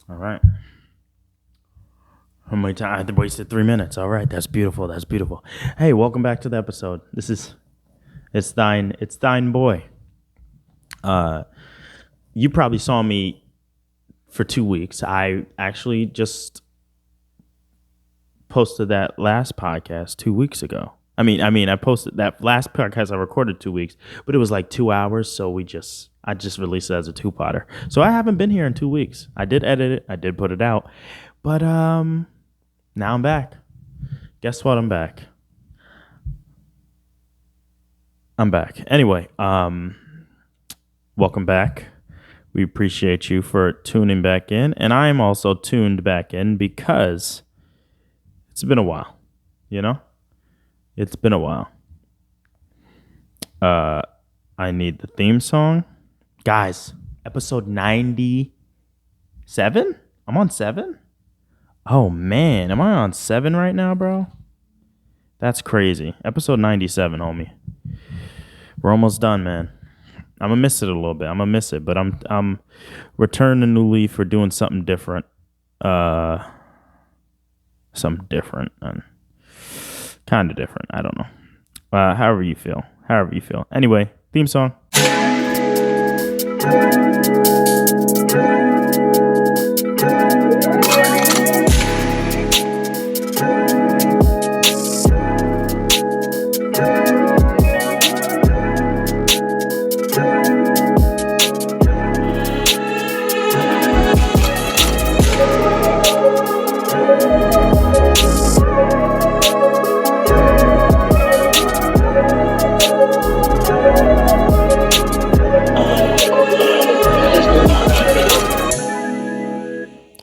All right. How many times? I wasted 3 minutes. All right. That's beautiful. That's beautiful. Hey, welcome back to the episode. It's thine boy. Uh, you probably saw me for 2 weeks. I actually just posted that last podcast 2 weeks ago. I posted that last podcast I recorded 2 weeks, but it was like 2 hours. So I just released it as a two-potter. So I haven't been here in 2 weeks. I did edit it. I did put it out, but now I'm back. Guess what? I'm back. Anyway, welcome back. We appreciate you for tuning back in, and I am also tuned back in because it's been a while. You know, it's been a while. Uh, I need the theme song, guys. Episode 97. I'm on 7. Oh man, am I on 7 right now, bro? That's crazy. Episode 97, homie. We're almost done, man. I'm gonna miss it a little bit. I'm gonna miss it, but I'm returning a new leaf for doing something different. Something different and kind of different. I don't know. However you feel. Anyway, theme song.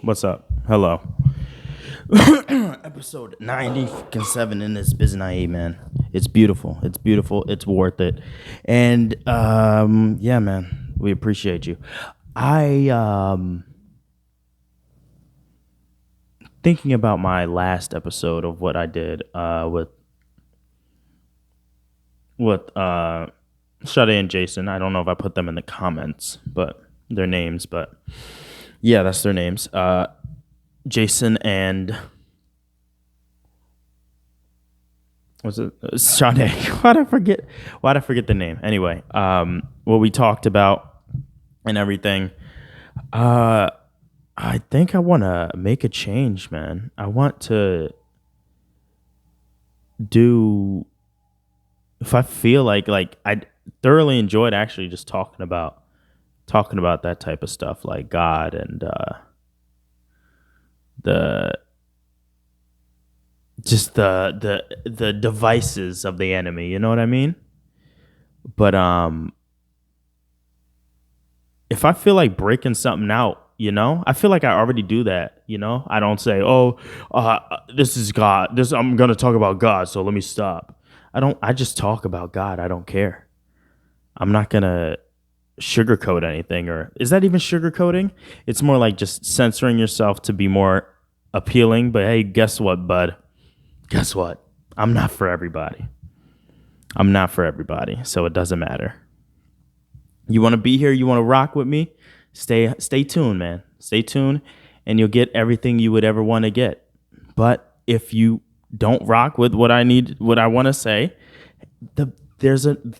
What's up? Hello. Episode 97 in this business, man. It's beautiful. It's worth it. And yeah, man, we appreciate you. I thinking about my last episode of what I did with Sade and Jason. I don't know if I put them in the comments, but their names, but yeah, that's their names. Jason and was it Sade? Why'd I forget the name? Anyway, what we talked about and everything. I think I want to make a change, man. I want to do. If I feel like I thoroughly enjoyed actually just talking about that type of stuff, like God and the devices of the enemy, you know what I mean? But if I feel like breaking something out, I feel like I already do that, I don't say, this is God, I'm going to talk about God, so let me stop. I just talk about God. I don't care. I'm not going to sugarcoat anything, or is that even sugarcoating? It's more like just censoring yourself to be more appealing. But hey, guess what, bud? Guess what? I'm not for everybody. So it doesn't matter. You want to be here? You want to rock with me? Stay tuned, man. Stay tuned, and you'll get everything you would ever want to get. But if you don't rock with what I want to say, there's an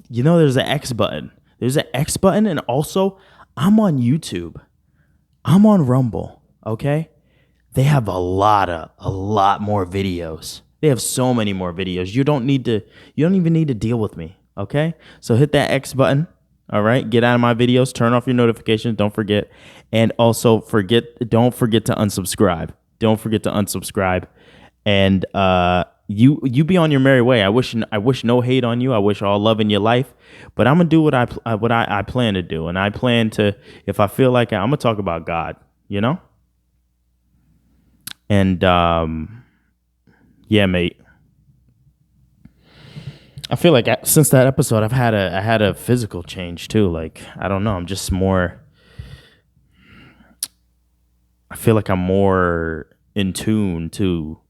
X button. There's an X button, and also I'm on YouTube. I'm on Rumble, okay? They have a lot more videos. They have so many more videos. You don't even need to deal with me, okay? So hit that X button, all right? Get out of my videos, turn off your notifications, don't forget. And also don't forget to unsubscribe. And you be on your merry way. I wish no hate on you. I wish all love in your life. But I'm gonna do what I plan to do, and I plan to, if I feel like I'm gonna talk about God, And yeah, mate. I feel like since that episode, I had a physical change too. Like, I don't know. I'm just more. I feel like I'm more in tune to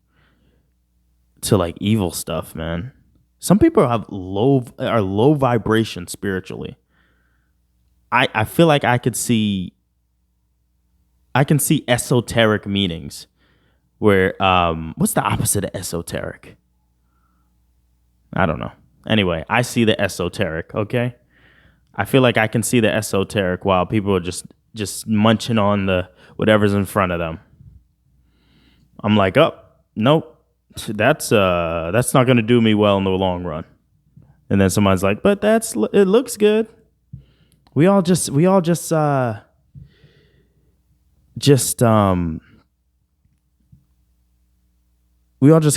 like evil stuff, man. Some people are low vibration spiritually. I feel like I could see I can see esoteric meanings where what's the opposite of esoteric? I don't know. Anyway, I see the esoteric, okay? I feel like I can see the esoteric while people are just munching on the whatever's in front of them. I'm like, oh, nope. That's not going to do me well in the long run. And then someone's like, but it looks good. We all just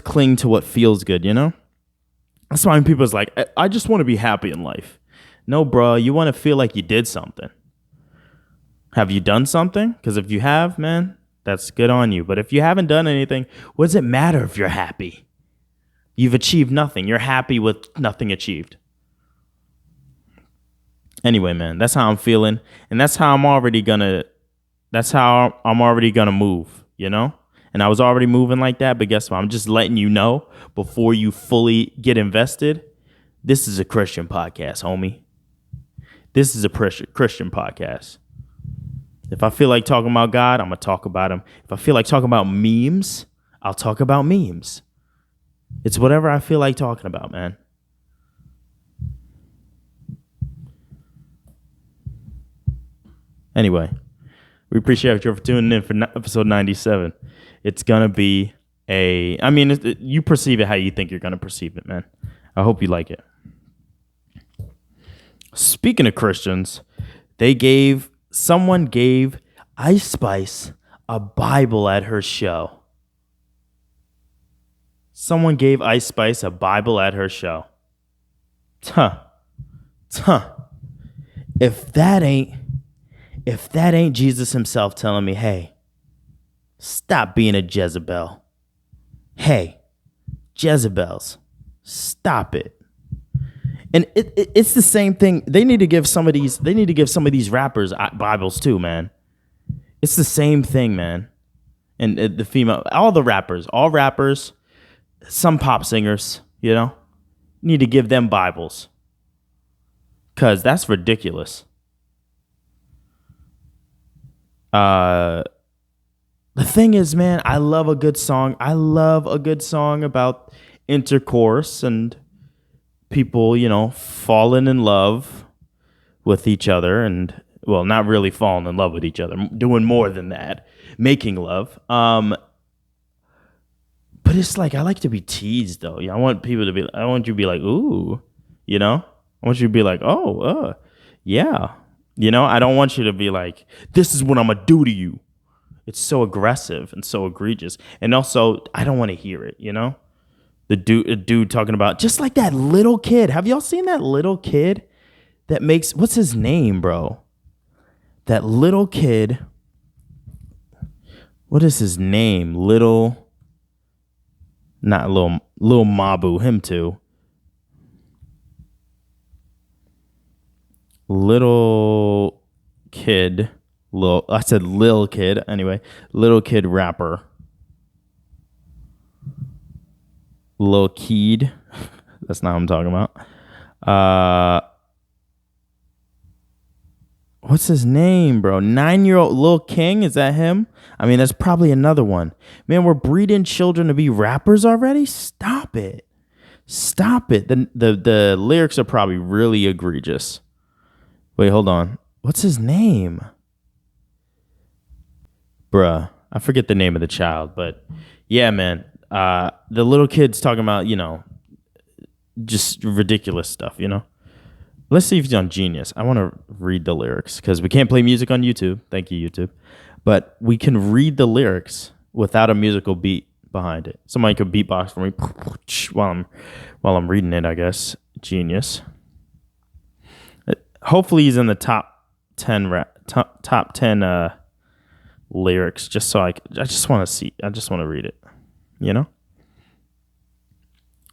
cling to what feels good, you know? That's why when people's like, I just want to be happy in life. No, bro, you want to feel like you did something. Have you done something? Because if you have, man, that's good on you. But if you haven't done anything, what does it matter if you're happy? You've achieved nothing. You're happy with nothing achieved. Anyway, man, that's how I'm feeling. And that's how I'm already gonna move, you know? And I was already moving like that, but guess what? I'm just letting you know before you fully get invested. This is a Christian podcast, homie. This is a Christian podcast. If I feel like talking about God, I'm going to talk about him. If I feel like talking about memes, I'll talk about memes. It's whatever I feel like talking about, man. Anyway, we appreciate you for tuning in for episode 97. It's going to be you perceive it how you think you're going to perceive it, man. I hope you like it. Speaking of Christians, someone gave Ice Spice a Bible at her show. Someone gave Ice Spice a Bible at her show. If that ain't Jesus himself telling me, hey, stop being a Jezebel. Hey, Jezebels, stop it. And it's the same thing. They need to give some of these rappers Bibles too, man. It's the same thing, man. And the female, all rappers, some pop singers, you know, need to give them Bibles. 'Cause that's ridiculous. The thing is, man, I love a good song. I love a good song about intercourse and people, you know, falling in love with each other and, well, not really falling in love with each other, doing more than that, making love. But it's like, I like to be teased, though. I want you to be like, ooh, you know? I want you to be like, oh, yeah. You know, I don't want you to be like, this is what I'm going to do to you. It's so aggressive and so egregious. And also, I don't want to hear it, you know? A dude talking about, just like that little kid. Have y'all seen that little kid that makes, what's his name, bro? That little kid. What is his name? Little Mabu, him too. Little kid. I said lil kid. Anyway, little kid rapper. Lil Keed. That's not what I'm talking about. What's his name, bro? 9-year-old Lil King? Is that him? I mean, that's probably another one. Man, we're breeding children to be rappers already? Stop it. The lyrics are probably really egregious. Wait, hold on. What's his name? Bruh, I forget the name of the child, but yeah, man. The little kid's talking about, you know, just ridiculous stuff, you know? Let's see if he's on Genius. I want to read the lyrics because we can't play music on YouTube. Thank you, YouTube. But we can read the lyrics without a musical beat behind it. Somebody could beatbox for me while I'm reading it, I guess. Genius. Hopefully he's in the top 10 lyrics just so I just want to read it. You know?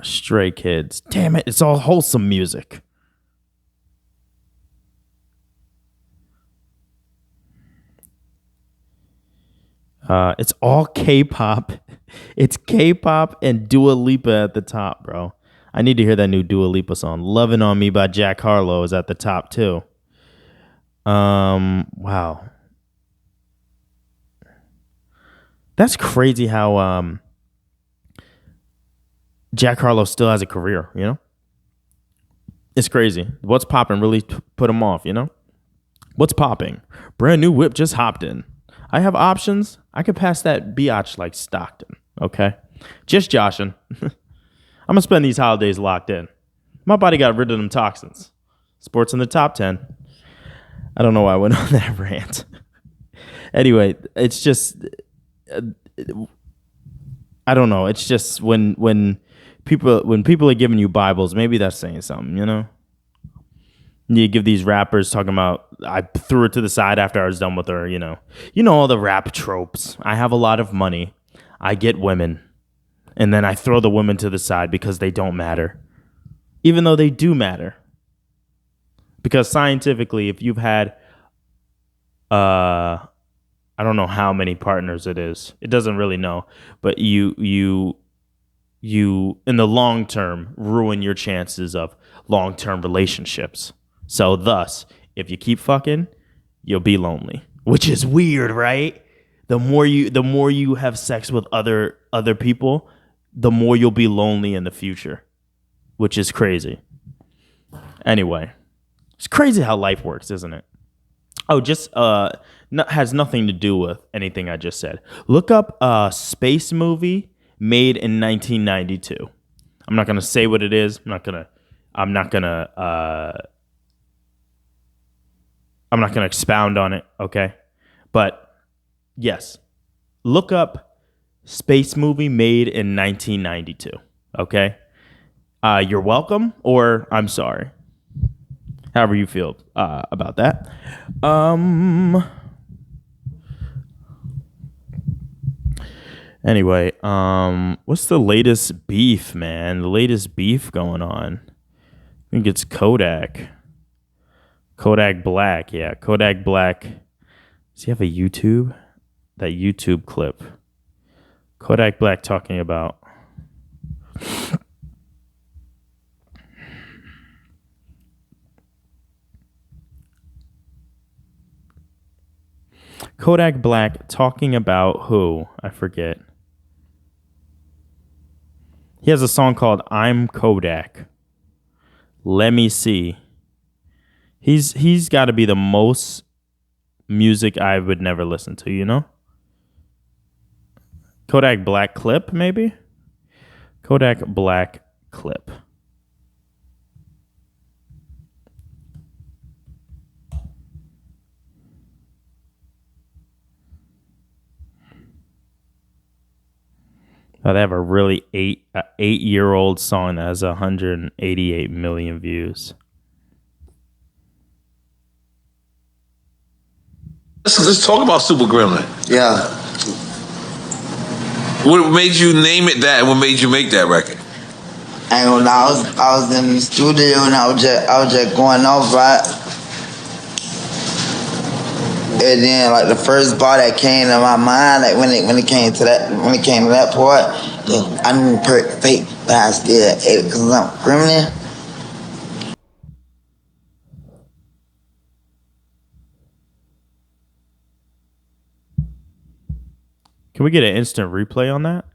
Stray Kids. Damn it, it's all wholesome music. It's all K-pop. It's K-pop and Dua Lipa at the top, bro. I need to hear that new Dua Lipa song. Loving on Me by Jack Harlow is at the top too. Wow. That's crazy how Jack Harlow still has a career, you know? It's crazy. What's popping really put him off, you know? What's popping? Brand new whip just hopped in. I have options. I could pass that biatch like Stockton, okay? Just joshing. I'm going to spend these holidays locked in. My body got rid of them toxins. Sports in the top 10. I don't know why I went on that rant. Anyway, it's just... I don't know. It's just when people are giving you Bibles, maybe that's saying something, you know? You give these rappers talking about, I threw it to the side after I was done with her, you know. You know all the rap tropes. I have a lot of money. I get women. And then I throw the women to the side because they don't matter. Even though they do matter. Because scientifically, if you've had, I don't know how many partners it is. It doesn't really know. But you in the long term, ruin your chances of long-term relationships. So thus, if you keep fucking, you'll be lonely, which is weird, right? The more you have sex with other people, the more you'll be lonely in the future, which is crazy. Anyway, it's crazy how life works, isn't it? Oh, just has nothing to do with anything I just said. Look up a space movie made in 1992. I'm not gonna say what it is. I'm not gonna expound on it, okay? But yes, look up space movie made in 1992, okay? You're welcome, or I'm sorry. However you feel about that. Anyway, what's the latest beef, man? The latest beef going on? I think it's Kodak. Kodak Black, yeah. Kodak Black. Does he have a YouTube? That YouTube clip. Kodak Black talking about... Kodak Black talking about who? I forget. He has a song called I'm Kodak. Let me see. He's got to be the most music I would never listen to, you know? Kodak Black clip, maybe? Kodak Black clip. They have a really 8-year-old song that has 188 million views. Let's talk about Super Gremlin. Yeah. What made you name it that, and what made you make that record? I ain't gonna lie, I was in the studio and I was just going off, right? And then like the first bar that came to my mind, like when it came to that part, I knew perfect fake, but I still ate it because I'm criminal. Can we get an instant replay on that?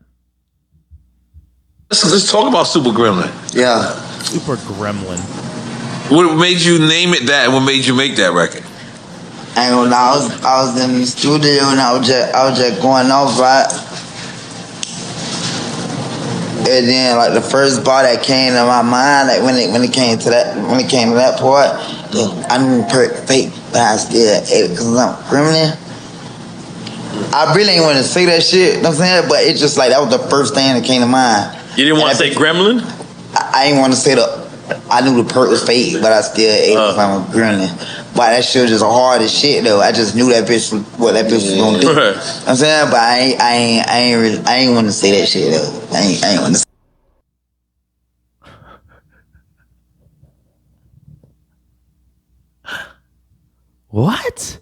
Let's talk about Super Gremlin. Yeah. Super Gremlin. What made you name it that, and what made you make that record? I ain't gonna lie, I was in the studio and I was just going off, right? And then like the first bar that came to my mind, like when it came to that part, I knew perfect fake, but I still ate it because I'm criminal. I really ain't want to say that shit, you know what I'm saying? But it's just like that was the first thing that came to mind. You didn't want to say Gremlin? I ain't want to say I knew the perk was fake, but I still ate it because I'm a gremlin. But that shit was just hard as shit though. I just knew that bitch what that bitch was gonna do. You know what I'm saying? But I ain't want to say that shit though. I ain't want to. What?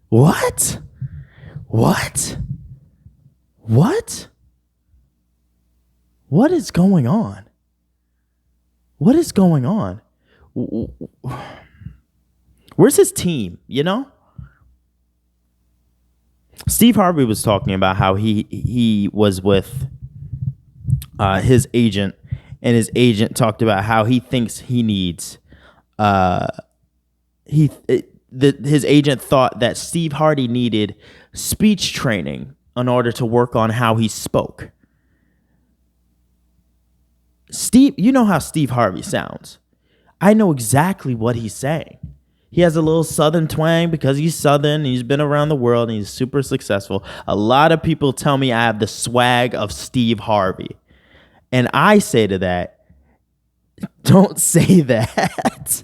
What? What? What? What is going on? What is going on? Where's his team, you know? Steve Harvey was talking about how he was with his agent, and his agent talked about how he thinks he needs his agent thought that Steve Harvey needed speech training in order to work on how he spoke. Steve, you know how Steve Harvey sounds. I know exactly what he's saying. He has a little Southern twang because he's Southern and he's been around the world and he's super successful. A lot of people tell me I have the swag of Steve Harvey. And I say to that, don't say that.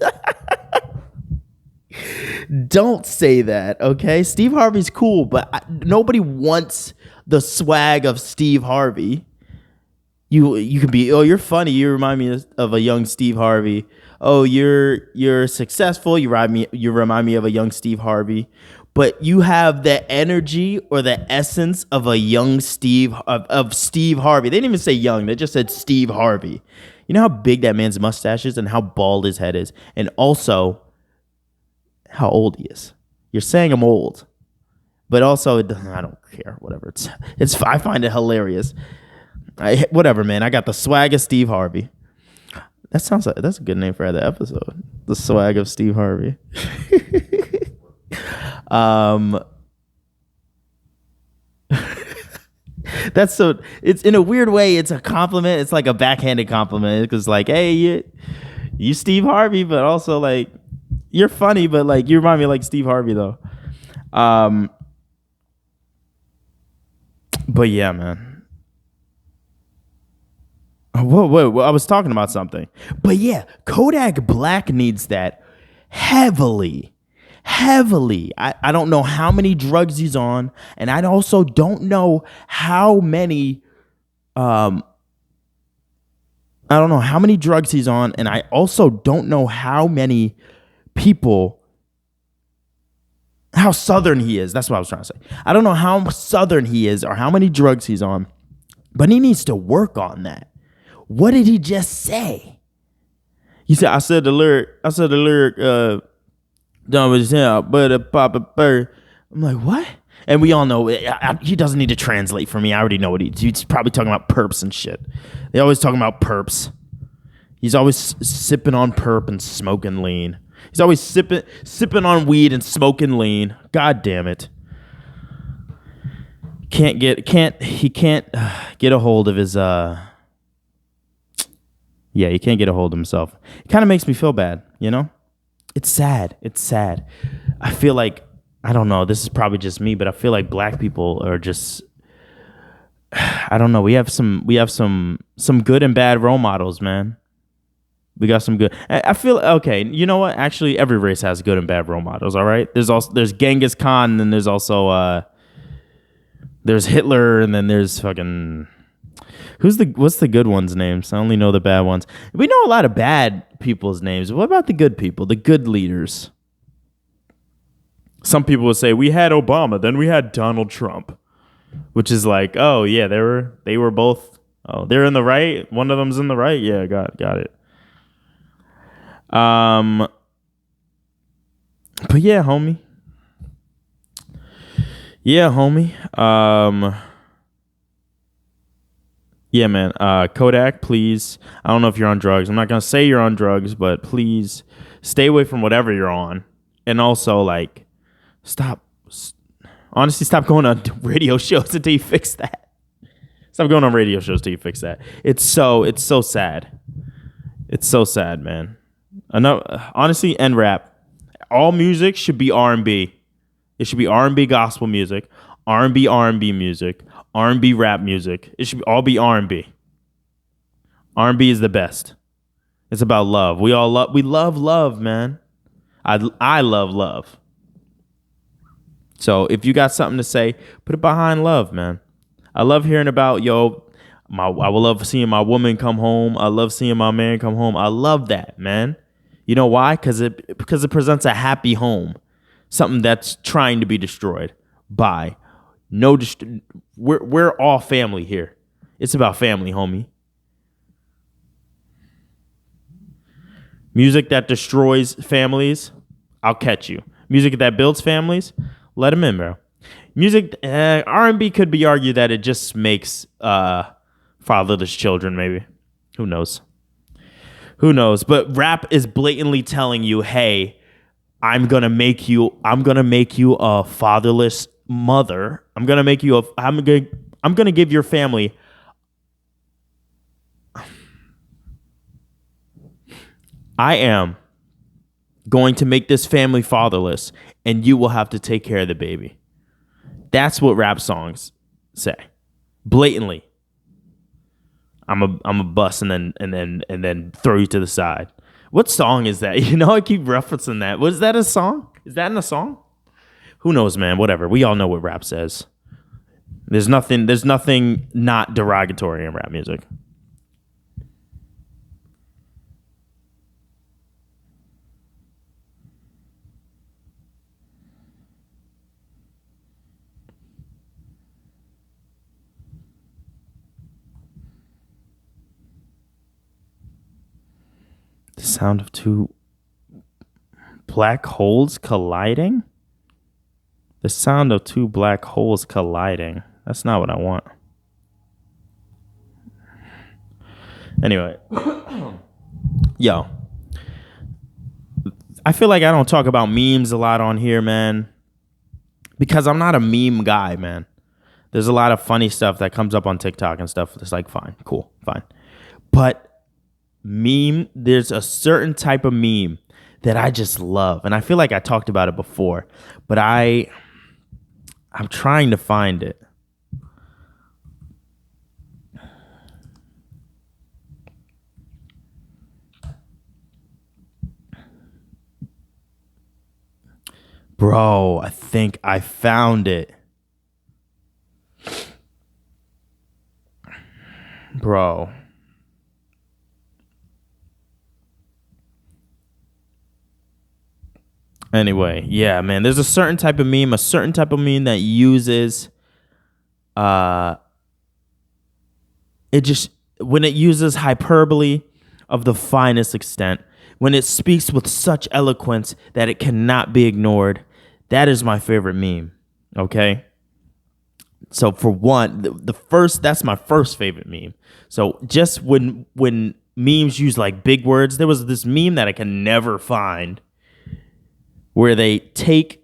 Don't say that, okay? Steve Harvey's cool, but nobody wants the swag of Steve Harvey. You can be, oh, you're funny. You remind me of a young Steve Harvey. Oh, you're successful. You remind me of a young Steve Harvey. But you have the energy or the essence of a young Steve of Steve Harvey. They didn't even say young. They just said Steve Harvey. You know how big that man's mustache is and how bald his head is, and also how old he is. You're saying I'm old, but also I don't care. Whatever. It's I find it hilarious. Whatever, man. I got the swag of Steve Harvey. That sounds like that's a good name for the episode. The swag of Steve Harvey. That's so. It's in a weird way. It's a compliment. It's like a backhanded compliment because, like, hey, you Steve Harvey, but also like you're funny, but like you remind me of, like, Steve Harvey though. But yeah, man. Whoa, I was talking about something. But yeah, Kodak Black needs that heavily. I don't know how many drugs he's on, and I also don't know how many I don't know how many drugs he's on, and I also don't know how many people how Southern he is. That's what I was trying to say. I don't know how Southern he is or how many drugs he's on, but he needs to work on that. What did he just say? He said, I said the lyric, done with his hair, but a papa bird. I'm like, what? And we all know he doesn't need to translate for me. I already know what he's probably talking about perps and shit. They always talking about perps. He's always sipping on perp and smoking lean. He's always sipping on weed and smoking lean. God damn it. He can't get a hold of his Yeah, he can't get a hold of himself. It kind of makes me feel bad, you know? It's sad. I feel like, I don't know, this is probably just me, but I feel like black people are just, I don't know, we have some good and bad role models, man. We got some good. I feel, okay, you know what? Actually, every race has good and bad role models, all right? There's Genghis Khan, and then there's also, there's Hitler, and then there's fucking... What's the good ones' names? I only know the bad ones. We know a lot of bad people's names. What about the good people, the good leaders? Some people would say we had Obama, then we had Donald Trump, which is like, oh yeah, they were both. Oh, they're in the right. One of them's in the right. Yeah, got it. But yeah, homie. Yeah, man. Kodak, please. I don't know if you're on drugs. I'm not going to say you're on drugs, but please stay away from whatever you're on. And also, like, stop going on radio shows until you fix that. Stop going on radio shows until you fix that. It's so sad. It's so sad, man. Honestly, and rap. All music should be R&B. It should be R&B gospel music, R&B music, R&B rap music. It should all be R&B. R&B is the best. It's about love. We love love, man. I love love. So if you got something to say, put it behind love, man. I love hearing about, I will love seeing my woman come home. I love seeing my man come home. I love that, man. You know why? Because it presents a happy home. Something that's trying to be destroyed by we're all family here. It's about family, homie. Music that destroys families, I'll catch you. Music that builds families, let them in, bro. Music, R&B could be argued that it just makes fatherless children, maybe. Who knows? Who knows? But rap is blatantly telling you, hey, I'm gonna make you a fatherless mother. I'm gonna give your family. I am going to make this family fatherless, and you will have to take care of the baby. That's what rap songs say, blatantly. I'm a bust and then throw you to the side. What song is that? You know, I keep referencing that. Was that a song? Is that in a song? Who knows, man? Whatever. We all know what rap says. There's nothing not derogatory in rap music. The sound of two black holes colliding? The sound of two black holes colliding. That's not what I want. Anyway. Yo. I feel like I don't talk about memes a lot on here, man. Because I'm not a meme guy, man. There's a lot of funny stuff that comes up on TikTok and stuff. It's like, fine, cool, fine. But there's a certain type of meme that I just love. And I feel like I talked about it before. But I'm trying to find it. Bro, I think I found it. Bro. Anyway, yeah, man. There's a certain type of meme that uses when it uses hyperbole of the finest extent, when it speaks with such eloquence that it cannot be ignored. That is my favorite meme. Okay? So for one, that's my first favorite meme. So just when memes use like big words, there was this meme that I can never find where they take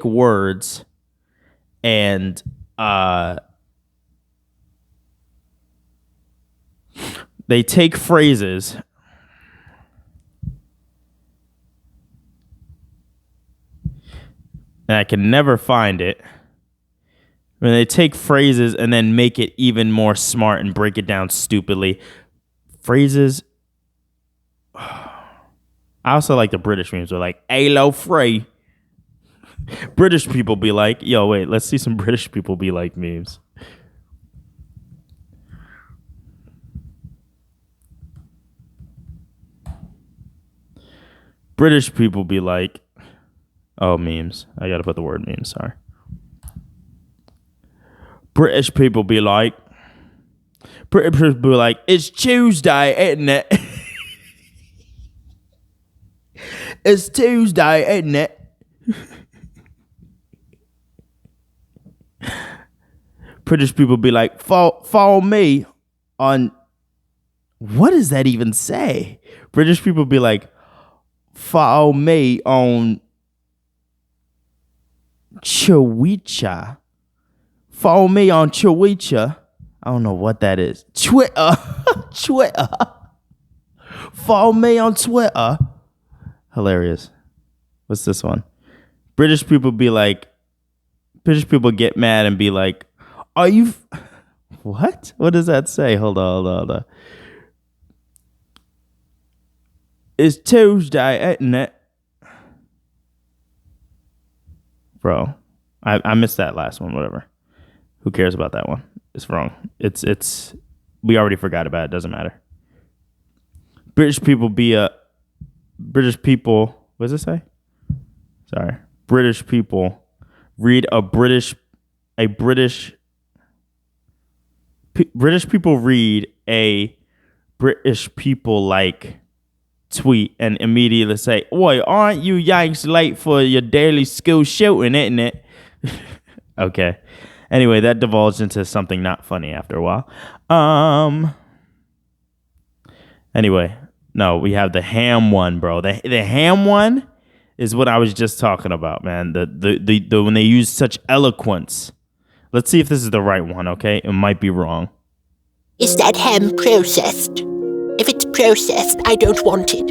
words and they take phrases and I can never find it. When they take phrases and then make it even more smart and break it down stupidly. Phrases. I also like the British memes. They're like, "Halo free." British people be like, yo, wait, let's see some British people be like memes. British people be like, oh, memes. I gotta put the word memes, sorry. British people be like, it's Tuesday, isn't it? It's Tuesday, isn't it? British people be like, follow me on. What does that even say? British people be like, follow me on Chiwecha. Follow me on Chiwecha. I don't know what that is. Twitter. Twitter. Follow me on Twitter. Hilarious. What's this one? British people get mad and be like, are you... What? What does that say? Hold on. It's Tuesday, isn't it? Bro, I missed that last one, whatever. Who cares about that one? It's wrong. It's we already forgot about it. Doesn't matter. British people, what does it say? Sorry. British people read British people read a British people like tweet and immediately say, "Oi, aren't you Yanks late for your daily school shooting, isn't it?" Okay. Anyway, that divulged into something not funny after a while. Um. Anyway, no, we have the ham one, bro. The ham one is what I was just talking about, man. The when they use such eloquence. Let's see if this is the right one, okay? It might be wrong. Is that ham processed? If it's processed, I don't want it.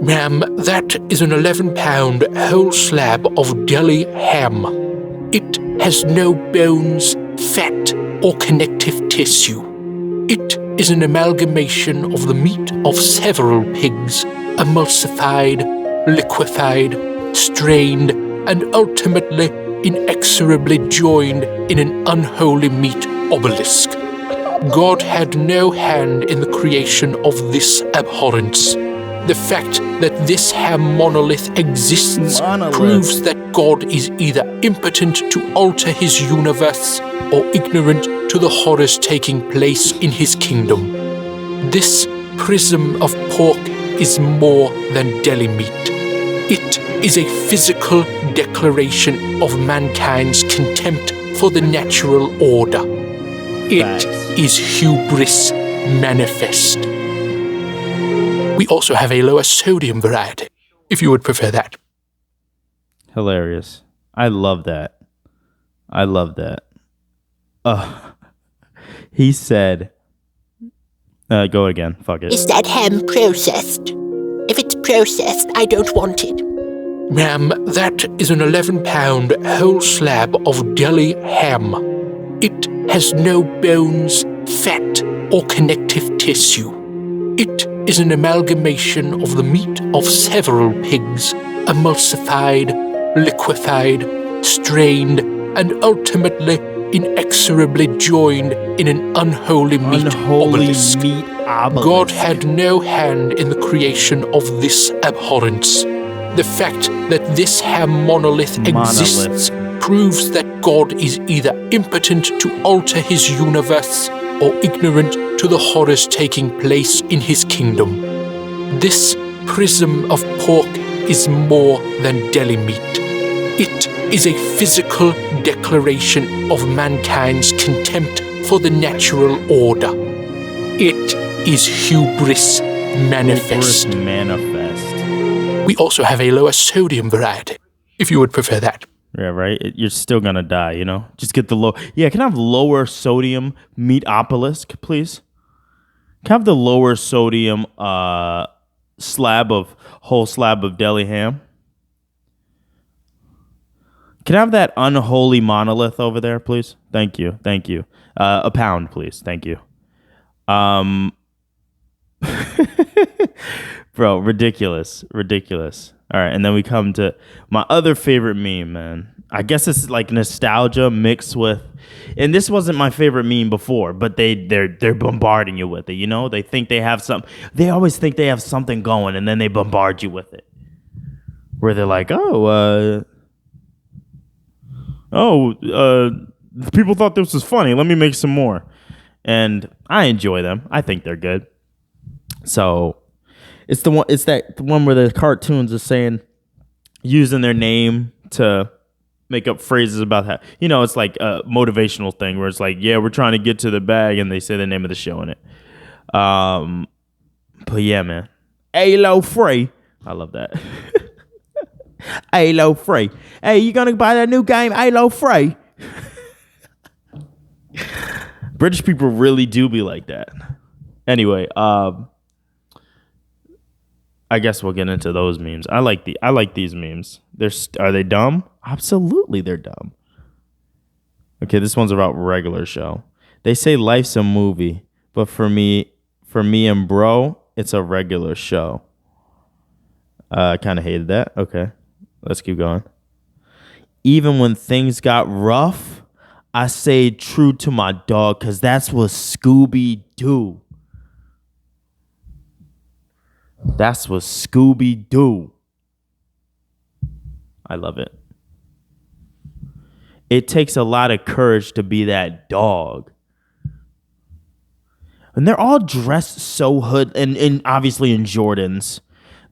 Ma'am, that is an 11-pound whole slab of deli ham. It has no bones, fat, or connective tissue. It is an amalgamation of the meat of several pigs, emulsified, liquefied, strained, and ultimately inexorably joined in an unholy meat obelisk. God had no hand in the creation of this abhorrence. The fact that this ham monolith exists proves that God is either impotent to alter his universe or ignorant to the horrors taking place in his kingdom. This prism of pork is more than deli meat. It is a physical declaration of mankind's contempt for the natural order. It is hubris manifest. We also have a lower sodium variety, if you would prefer that. Hilarious. I love that. I love that. He said, go again. Fuck it. Is that ham processed? If it's processed, I don't want it. Ma'am, that is an 11-pound whole slab of deli ham. It has no bones, fat, or connective tissue. It is an amalgamation of the meat of several pigs, emulsified, liquefied, strained, and ultimately inexorably joined in an unholy meat obelisk. God had no hand in the creation of this abhorrence. The fact that this ham monolith exists proves that God is either impotent to alter his universe or ignorant to the horrors taking place in his kingdom. This prism of pork is more than deli meat. It is a physical declaration of mankind's contempt for the natural order. It is hubris manifest. We also have a lower sodium variety, if you would prefer that. Yeah, right? You're still going to die, you know? Just get the low... Yeah, can I have lower sodium meat obelisk, please? Can I have the lower sodium whole slab of deli ham? Can I have that unholy monolith over there, please? Thank you. A pound, please. Thank you. Bro, ridiculous. All right, and then we come to my other favorite meme, man. I guess it's like nostalgia mixed with, and this wasn't my favorite meme before, but they're bombarding you with it. You know, they think they have something. They always think they have something going, and then they bombard you with it. Where they're like, people thought this was funny. Let me make some more, and I enjoy them. I think they're good. So. It's the one where the cartoons are saying, using their name to make up phrases about how, you know, it's like a motivational thing where it's like, yeah, we're trying to get to the bag, and they say the name of the show in it. But yeah, man, Halo free. I love that. Halo free. Hey, you gonna buy that new game, Halo free? British people really do be like that. Anyway, I guess we'll get into those memes. I like these memes. Are they dumb? Absolutely, they're dumb. Okay, this one's about regular show. They say life's a movie, but for me and bro, it's a regular show. I kind of hated that. Okay, let's keep going. Even when things got rough, I stayed true to my dog because that's what Scooby do. That's what Scooby do. I love it. It takes a lot of courage to be that dog. And they're all dressed so hood and obviously in Jordans.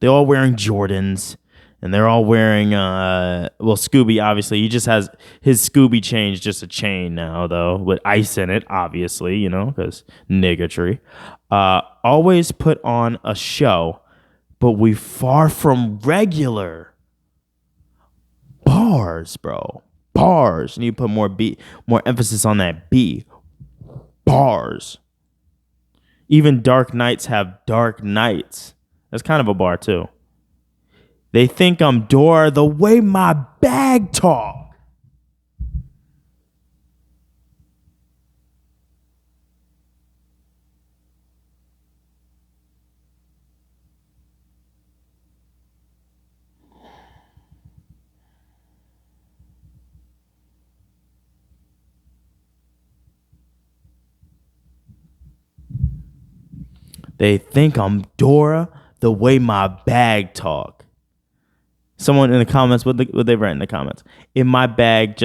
They're all wearing Jordans. And they're all wearing, Scooby, obviously, he just has his Scooby chain's just a chain now, though, with ice in it, obviously, because niggatry. Always put on a show, but we far from regular. Bars, bro. Bars. Need to put more emphasis on that B. Bars. Even dark nights have dark nights. That's kind of a bar, too. They think I'm Dora the way my bag talk. They think I'm Dora the way my bag talk. Someone in the comments, what they write in the comments? In my bag,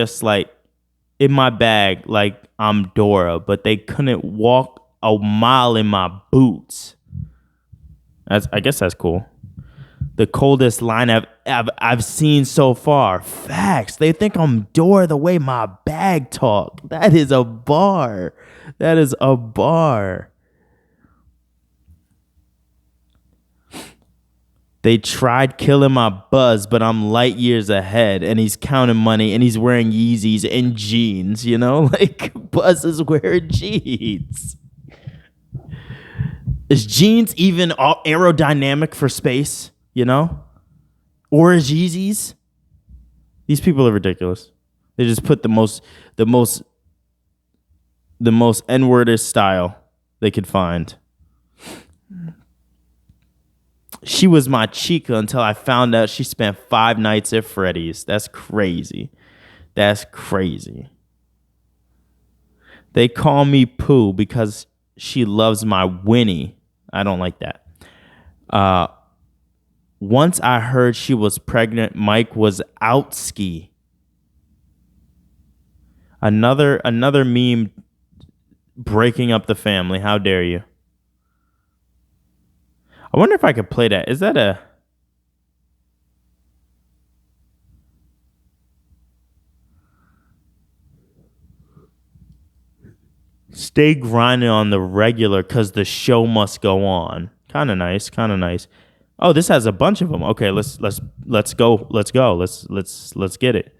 like I'm Dora, but they couldn't walk a mile in my boots. I guess that's cool. The coldest line I've seen so far. Facts. They think I'm Dora the way my bag talk. That is a bar. That is a bar. They tried killing my buzz, but I'm light years ahead, and he's counting money, and he's wearing Yeezys and jeans, Like, Buzz is wearing jeans. Is jeans even aerodynamic for space, Or is Yeezys? These people are ridiculous. They just put the most N-wordest style they could find. She was my chica until I found out she spent 5 nights at Freddy's. That's crazy. That's crazy. They call me Pooh because she loves my Winnie. I don't like that. Once I heard she was pregnant, Mike was out ski. Another meme breaking up the family. How dare you? I wonder if I could play that. Is that a... Stay grinding on the regular because the show must go on. Kind of nice. Oh, this has a bunch of them. Okay, let's go. Let's get it.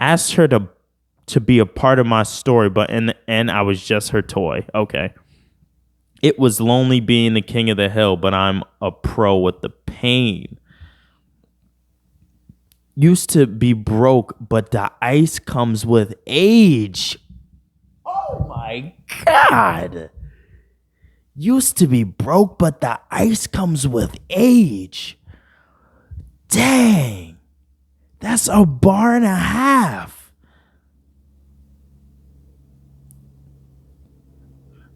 Asked her to be a part of my story, but in the end, I was just her toy. Okay. It was lonely being the king of the hill, but I'm a pro with the pain. Used to be broke, but the ice comes with age. Oh my God. Used to be broke, but the ice comes with age. Dang. That's a bar and a half.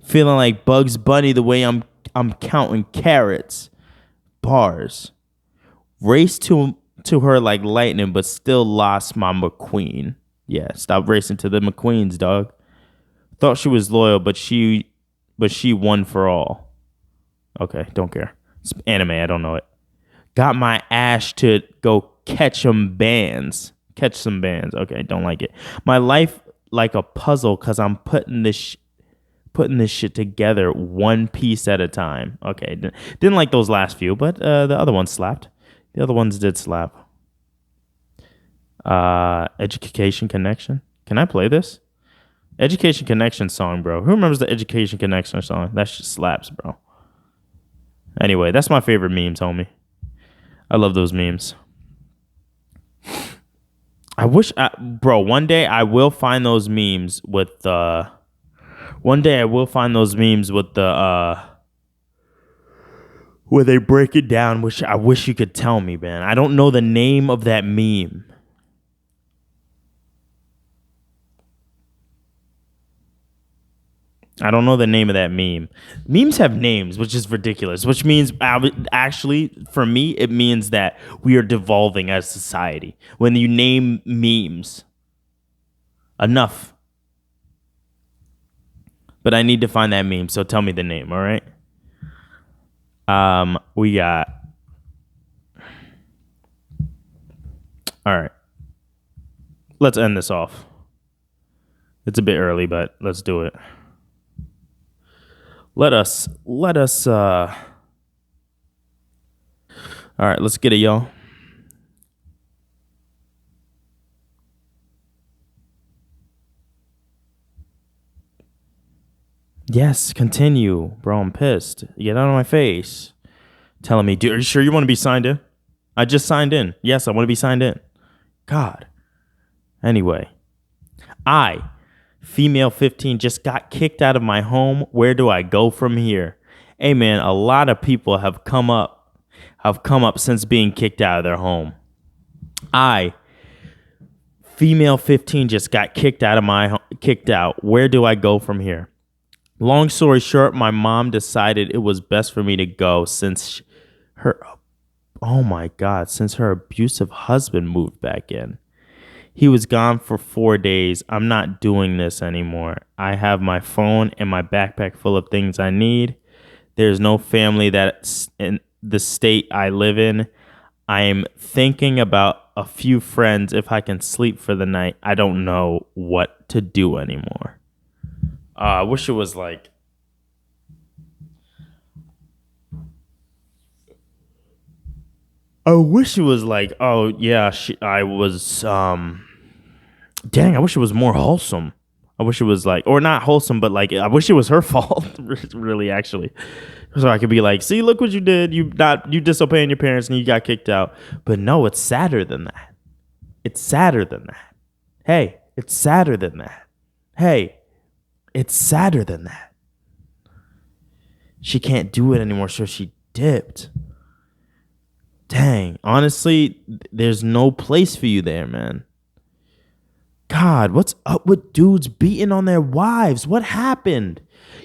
Feeling like Bugs Bunny the way I'm counting carrots. Bars. Raced to her like lightning, but still lost my McQueen. Yeah, stop racing to the McQueens, dog. Thought she was loyal, but she won for all. Okay, don't care. It's anime, I don't know it. Got my ash to go catch some bands. Okay, don't like it. My life like a puzzle because I'm putting this shit together one piece at a time. Okay, didn't like those last few, but the other ones slapped. The other ones did slap. Education Connection. Can I play this? Education Connection song, bro. Who remembers the Education Connection song? That shit slaps, bro. Anyway, that's my favorite memes, homie. I love those memes. One day I will find those memes with the where they break it down, which I wish you could tell me, man. I don't know the name of that meme. I don't know the name of that meme. Memes have names, which is ridiculous, which means actually, for me, it means that we are devolving as society. When you name memes, enough. But I need to find that meme, so tell me the name, all right? We got All right. Let's end this off. It's a bit early, but let's do it. Let us all right, let's get it, y'all. Yes, continue. Bro, I'm pissed. You get out of my face. Telling me, dude, are you sure you want to be signed in? I just signed in. Yes, I want to be signed in. God. Anyway. Female 15, just got kicked out of my home. Where do I go from here? Hey, man, a lot of people have come up since being kicked out of their home. Female 15, just got kicked out. Where do I go from here? Long story short, my mom decided it was best for me to go since her abusive husband moved back in. He was gone for 4 days. I'm not doing this anymore. I have my phone and my backpack full of things I need. There's no family that's in the state I live in. I am thinking about a few friends if I can sleep for the night. I don't know what to do anymore. I wish it was like... oh yeah, I was... dang, I wish it was more wholesome. I wish it was like... or not wholesome, but like, I wish it was her fault, really, actually. So I could be like, see, look what you did. You disobeying your parents and you got kicked out. But no, it's sadder than that. It's sadder than that. Hey, it's sadder than that. Hey, it's sadder than that. She can't do it anymore, so she dipped. Dang, honestly, there's no place for you there, man. God, what's up with dudes beating on their wives? What happened?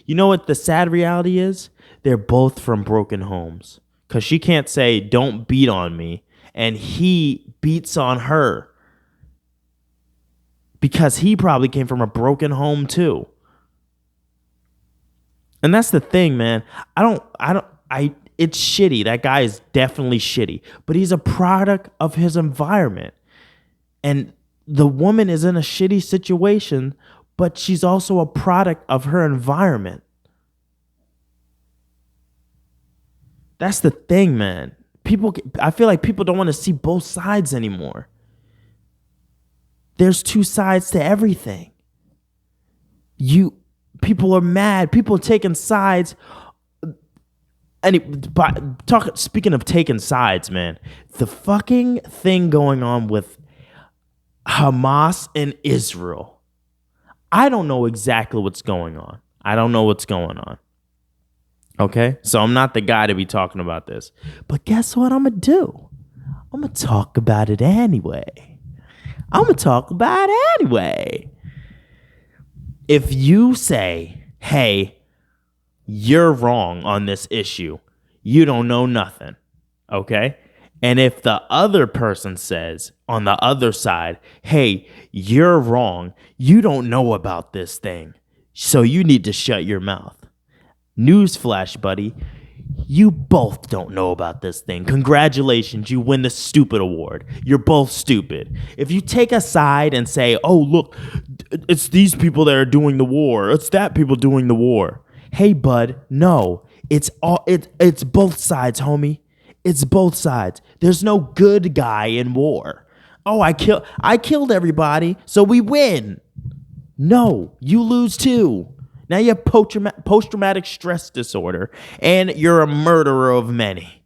You know what the sad reality is? They're both from broken homes. Because she can't say, don't beat on me. And he beats on her. Because he probably came from a broken home too. And that's the thing, man. It's shitty. That guy is definitely shitty. But he's a product of his environment. And the woman is in a shitty situation, but she's also a product of her environment. That's the thing, man. I feel like people don't want to see both sides anymore. There's two sides to everything. People are mad. People are taking sides. Speaking of taking sides, man, the fucking thing going on with Hamas and Israel. I don't know exactly what's going on. Okay? So I'm not the guy to be talking about this. But guess what I'm going to do? I'm going to talk about it anyway. If you say, hey, you're wrong on this issue, you don't know nothing. Okay? And if the other person says on the other side, hey, you're wrong, you don't know about this thing, so you need to shut your mouth. Newsflash, buddy, you both don't know about this thing. Congratulations, you win the stupid award. You're both stupid. If you take a side and say, oh, look, it's these people that are doing the war, it's that people doing the war. Hey, bud, no, it's both sides, homie. It's both sides. There's no good guy in war. Oh, I killed everybody, so we win. No, you lose too. Now you have post-traumatic stress disorder, and you're a murderer of many.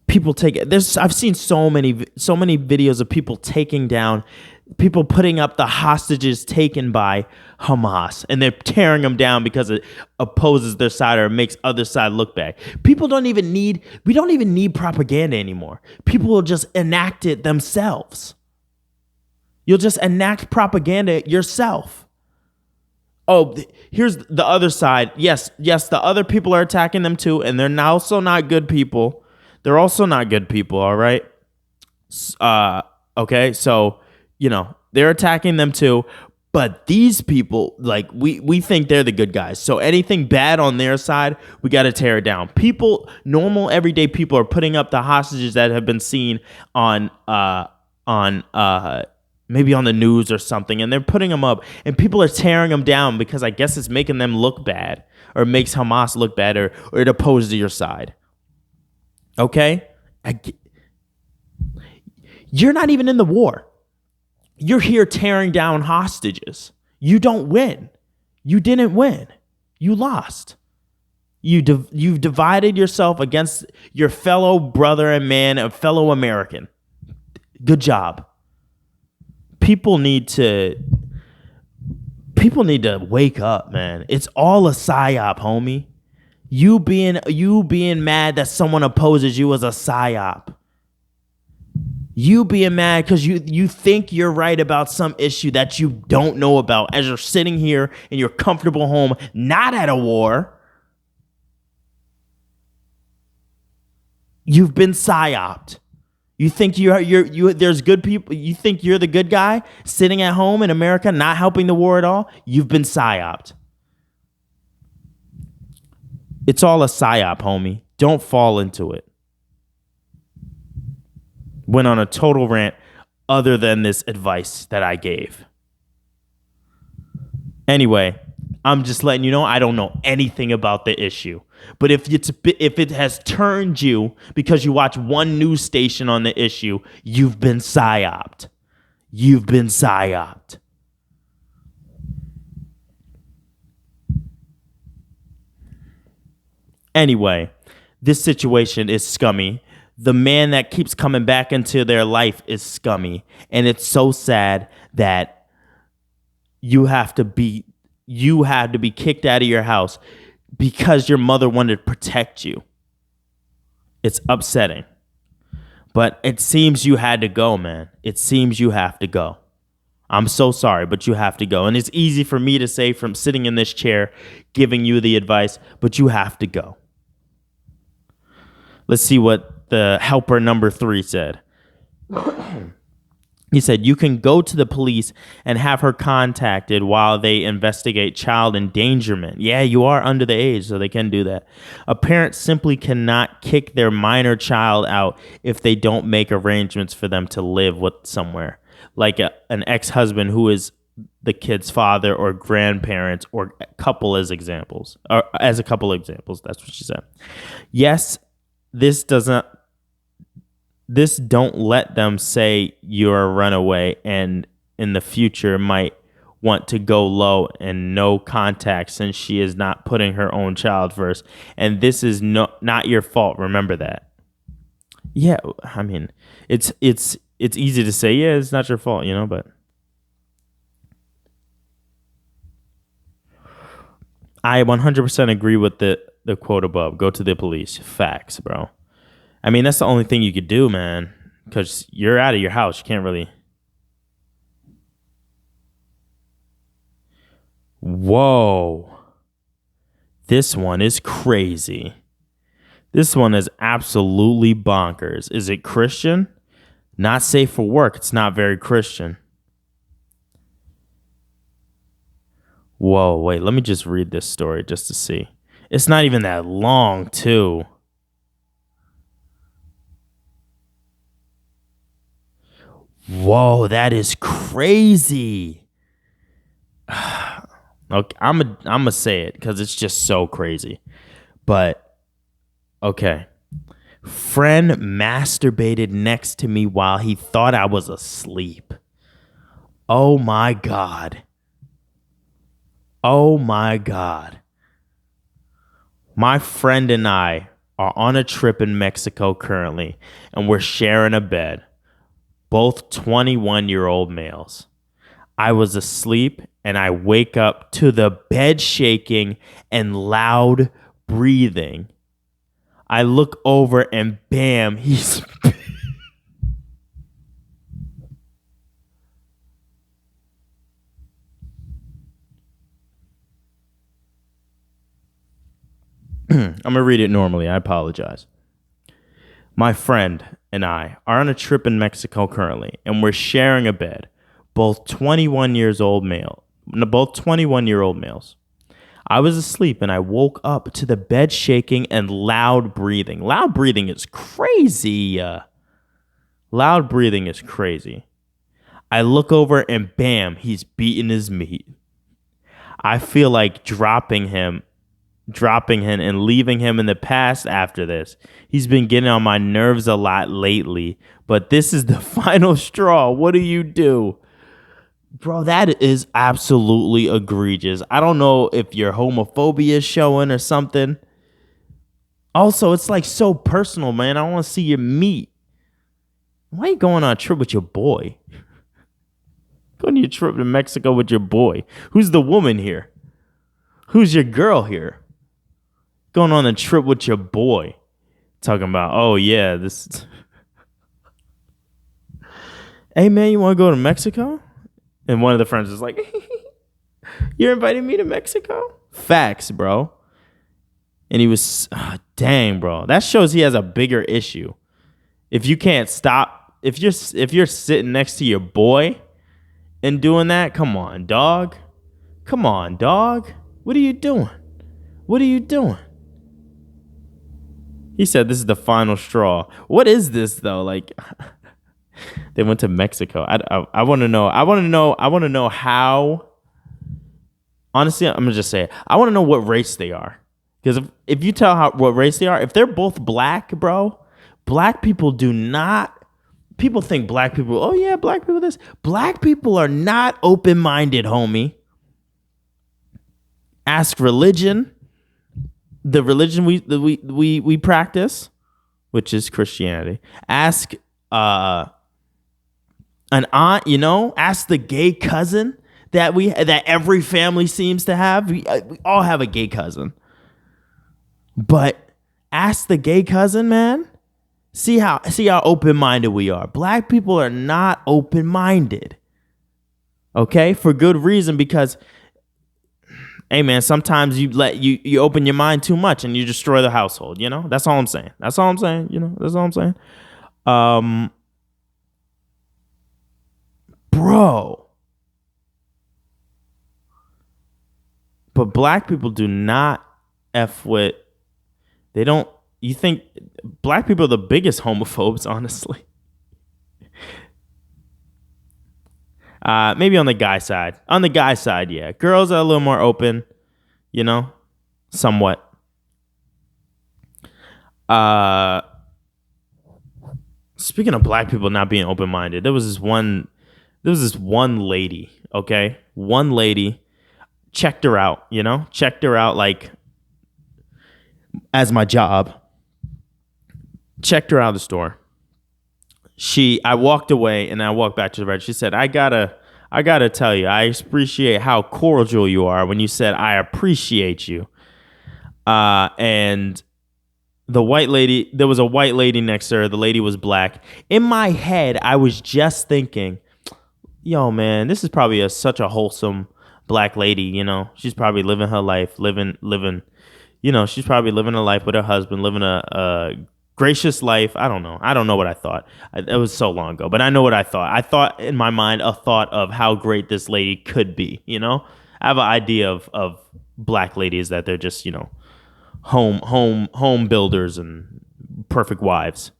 People take it. I've seen so many videos of people putting up the hostages taken by Hamas, and they're tearing them down because it opposes their side or it makes other side look bad. We don't even need propaganda anymore. People will just enact it themselves. You'll just enact propaganda yourself. Oh, here's the other side. Yes, the other people are attacking them too, and they're also not good people. They're also not good people, all right? Okay, so, they're attacking them too, But these people, like, we think they're the good guys. So anything bad on their side, we got to tear it down. People, normal, everyday people are putting up the hostages that have been seen on maybe on the news or something, and they're putting them up, and people are tearing them down because I guess it's making them look bad, or makes Hamas look bad, or it opposes your side. Okay? You're not even in the war. You're here tearing down hostages. You don't win. You didn't win. You lost. You've divided yourself against your fellow brother and man, a fellow American. Good job. People need to wake up, man. It's all a psyop, homie. You being mad that someone opposes you is a psyop. You being mad because you think you're right about some issue that you don't know about as you're sitting here in your comfortable home, not at a war. You've been psyoped. You think there's good people. You think you're the good guy sitting at home in America, not helping the war at all. You've been psyoped. It's all a psyop, homie. Don't fall into it. Went on a total rant other than this advice that I gave. Anyway, I'm just letting you know I don't know anything about the issue. But if it has turned you because you watch one news station on the issue, you've been psyoped. You've been psyoped. Anyway, this situation is scummy. The man that keeps coming back into their life is scummy. And it's so sad that you have to be kicked out of your house because your mother wanted to protect you. It's upsetting. But it seems you had to go, man. It seems you have to go. I'm so sorry, but you have to go. And it's easy for me to say from sitting in this chair, giving you the advice, but you have to go. Let's see what the helper number 3 said. He said, you can go to the police and have her contacted while they investigate child endangerment. Yeah, you are under the age, so they can do that. A parent simply cannot kick their minor child out if they don't make arrangements for them to live with somewhere. Like an ex-husband who is the kid's father or grandparents or couple as examples. Or as a couple examples, that's what she said. Yes, this don't let them say you're a runaway and in the future might want to go low and no contact since she is not putting her own child first. And this is not your fault. Remember that. Yeah, I mean, it's easy to say, yeah, it's not your fault, but I 100% agree with the quote above. Go to the police. Facts, bro. I mean, that's the only thing you could do, man, because you're out of your house. You can't really. Whoa. This one is crazy. This one is absolutely bonkers. Is it Christian? Not safe for work. It's not very Christian. Whoa, wait, let me just read this story just to see. It's not even that long, too. Whoa, that is crazy. Okay, I'm gonna say it because it's just so crazy. But okay. Friend masturbated next to me while he thought I was asleep. Oh my God. Oh my God. My friend and I are on a trip in Mexico currently, and we're sharing a bed. Both 21-year-old males. I was asleep and I wake up to the bed shaking and loud breathing. I look over and bam, he's... I'm going to read it normally. I apologize. My friend and I are on a trip in Mexico currently, and we're sharing a bed. both 21-year-old males. I was asleep and I woke up to the bed shaking and loud breathing. Loud breathing is crazy. Loud breathing is crazy. I look over and bam, he's beating his meat. I feel like dropping him and leaving him in the past after this. He's been getting on my nerves a lot lately, but this is the final straw. What do you do? Bro, that is absolutely egregious. I don't know if your homophobia is showing or something. Also, it's like so personal, man. I want to see your meat. Why are you going on a trip with your boy? Going on your trip to Mexico with your boy. Who's the woman here? Who's your girl here? Going on a trip with your boy. Talking about, oh yeah, this. Hey man, you want to go to Mexico? And one of the friends is like, you're inviting me to Mexico? Facts, bro. And he was, dang, bro. That shows he has a bigger issue. If you can't stop, if you're sitting next to your boy and doing that, come on, dog. Come on, dog. What are you doing? What are you doing? He said this is the final straw. What is this though? Like, they went to Mexico. I want to know. I want to know how. Honestly, I'm gonna just say it. I want to know what race they are. Because if you tell what race they are, if they're both black, bro, black people do not. People think black people. Oh yeah, black people. This black people are not open-minded, homie. Ask religion. The religion we practice, which is Christianity. Ask an aunt, ask the gay cousin that every family seems to have. We all have a gay cousin. But ask the gay cousin, man. See how open-minded we are. Black people are not open-minded. Okay? For good reason, because hey man, sometimes you open your mind too much and you destroy the household, That's all I'm saying. That's all I'm saying. Bro. But black people do not F with, they don't, you think black people are the biggest homophobes, honestly. Maybe on the guy side. On the guy side, yeah. Girls are a little more open, somewhat. Speaking of black people not being open-minded, there was this one lady, okay? One lady, checked her out, Checked her out like as my job. Checked her out of the store. I walked away and I walked back to the register. She said, I gotta tell you, I appreciate how cordial you are when you said, I appreciate you. And the white lady, there was a white lady next to her. The lady was black. In my head, I was just thinking, yo, man, this is probably such a wholesome black lady, She's probably living her life, she's probably living a life with her husband, living a gracious life. I don't know what I thought. It was so long ago, but I know what I thought. I thought in my mind a thought of how great this lady could be. I have an idea of black ladies that they're just home builders and perfect wives.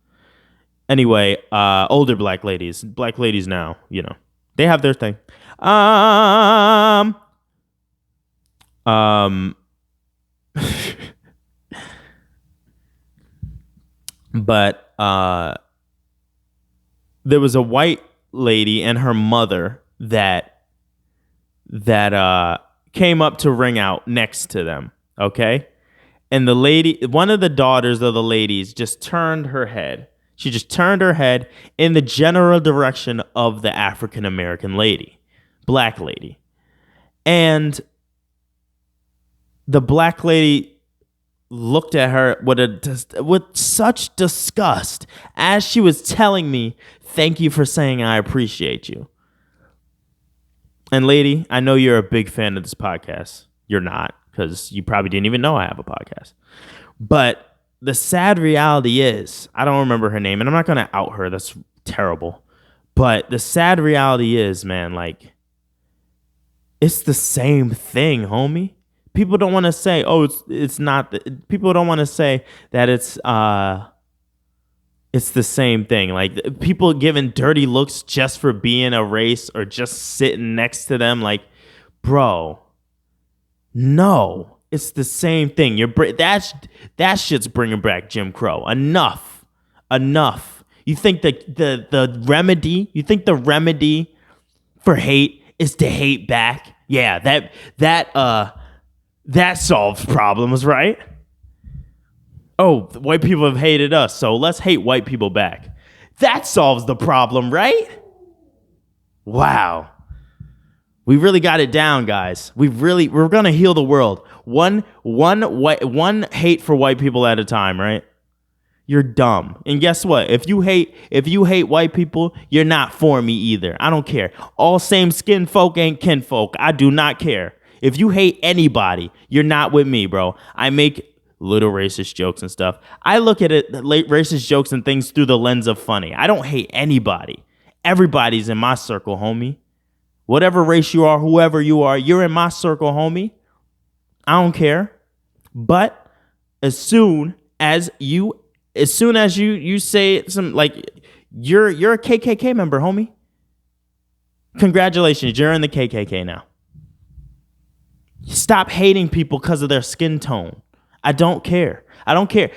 Anyway, older black ladies now, they have their thing. But there was a white lady and her mother that came up to ring out next to them, okay? And the lady, one of the daughters of the ladies, just turned her head. She just turned her head in the general direction of the African American lady, black lady. And the black lady looked at her with such disgust as she was telling me, thank you for saying I appreciate you. And lady, I know you're a big fan of this podcast. You're not, because you probably didn't even know I have a podcast. But the sad reality is, I don't remember her name, and I'm not going to out her. That's terrible. But the sad reality is, man, like, it's the same thing, homie. People don't want to say, oh, it's not. People don't want to say that it's the same thing. Like, people giving dirty looks just for being a race or just sitting next to them. Like, bro, no, it's the same thing. That shit's bringing back Jim Crow. Enough. You think the remedy? You think the remedy for hate is to hate back? Yeah, that solves problems, right? Oh, white people have hated us, so let's hate white people back. That solves the problem, right? Wow. We really got it down, guys. We're gonna heal the world. One hate for white people at a time, right? You're dumb. And guess what? If you hate white people, you're not for me either. I don't care. All same skin folk ain't kinfolk. I do not care. If you hate anybody, you're not with me, bro. I make little racist jokes and stuff. I look at it, racist jokes and things through the lens of funny. I don't hate anybody. Everybody's in my circle, homie. Whatever race you are, whoever you are, you're in my circle, homie. I don't care. But as soon as you say some, like, you're a KKK member, homie. Congratulations, you're in the KKK now. Stop hating people because of their skin tone. I don't care.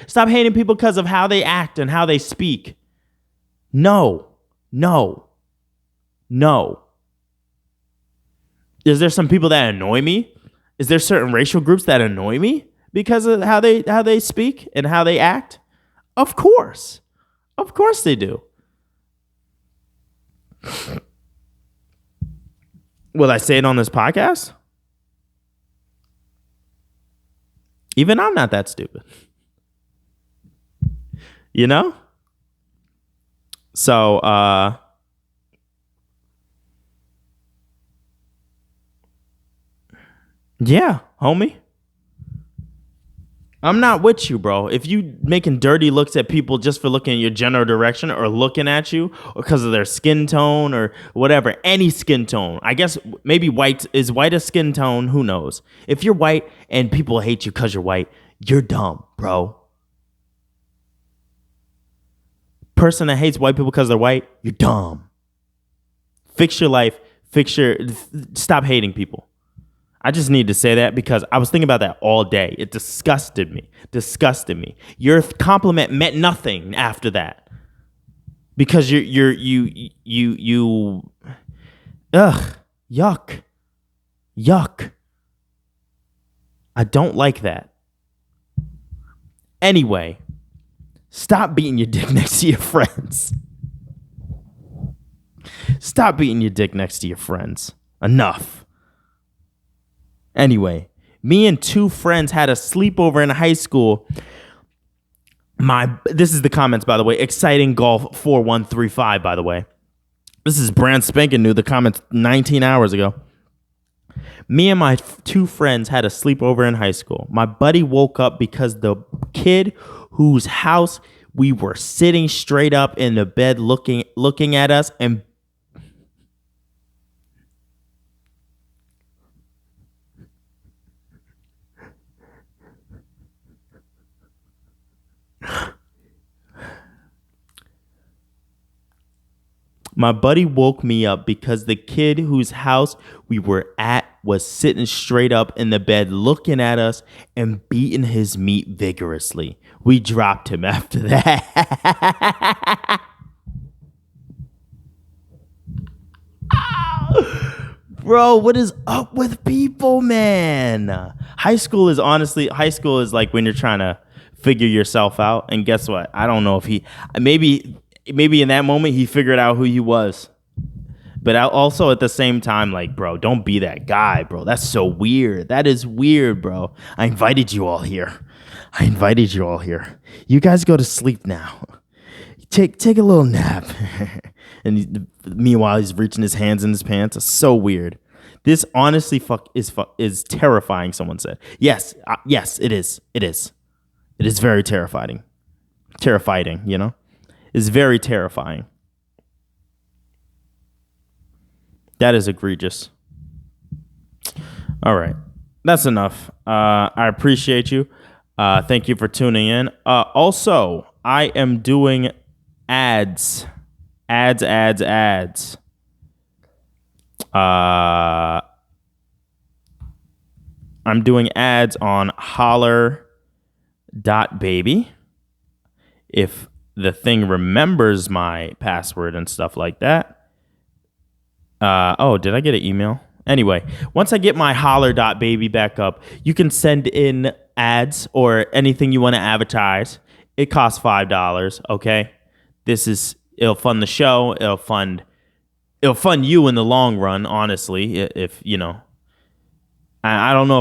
Stop hating people because of how they act and how they speak. No. Is there some people that annoy me? Is there certain racial groups that annoy me because of how they speak and how they act? Of course they do. Will I say it on this podcast? Even I'm not that stupid. You know? So, yeah, homie. I'm not with you, bro. If you making dirty looks at people just for looking at your general direction or looking at you or because of their skin tone or whatever, any skin tone. I guess maybe white is white a skin tone. Who knows? If you're white and people hate you because you're white, you're dumb, bro. Person that hates white people because they're white, you're dumb. Fix your life. Stop hating people. I just need to say that because I was thinking about that all day. It disgusted me. Your compliment meant nothing after that. Because you yuck. I don't like that. Anyway, stop beating your dick next to your friends. Stop beating your dick next to your friends. Enough. Anyway, me and two friends had a sleepover in high school. This is the comments, by the way. Exciting Golf 4135, by the way. This is brand spanking new. The comments 19 hours ago. Me and my two friends had a sleepover in high school. My buddy woke up because the kid whose house we were sitting straight up in the bed looking at us and my buddy woke me up because the kid whose house we were at was sitting straight up in the bed looking at us and beating his meat vigorously. We dropped him after that. Bro, what is up with people, man? High school is like when you're trying to figure yourself out. And guess what? I don't know if maybe in that moment he figured out who he was. But also at the same time, like, bro, don't be that guy, bro. That's so weird. That is weird, bro. I invited you all here. You guys go to sleep now. Take a little nap. And meanwhile, he's reaching his hands in his pants. It's so weird. This honestly is terrifying, someone said. Yes, it is. It is very terrifying. It's very terrifying. That is egregious. All right. That's enough. I appreciate you. Thank you for tuning in. Also, I am doing ads. Ads. I'm doing ads on holler.baby. If the thing remembers my password and stuff like that. Did I get an email? Anyway, once I get my holler.baby back up, you can send in ads or anything you want to advertise. It costs $5, okay? It'll fund the show, it'll fund you in the long run, honestly, if you know. I don't know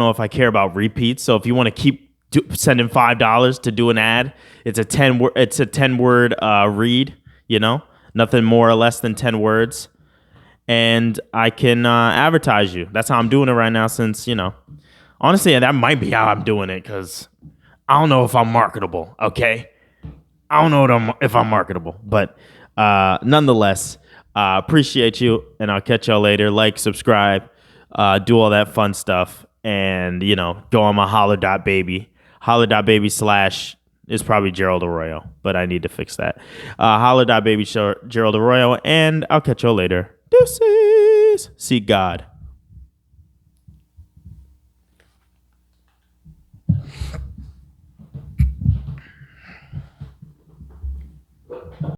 if I care about repeats, so if you want to keep sending $5 to do an ad, it's a 10 word read, you know? Nothing more or less than 10 words. And I can advertise you. That's how I'm doing it right now since, you know, honestly, that might be how I'm doing it because I don't know if I'm marketable, okay? I don't know if I'm marketable, but nonetheless, appreciate you, and I'll catch y'all later. Like, subscribe, do all that fun stuff, and, you know, go on my holler.baby. Holler.baby / is probably Gerald Arroyo, but I need to fix that. Holler.baby Gerald Arroyo, and I'll catch y'all later. Deuces. See God.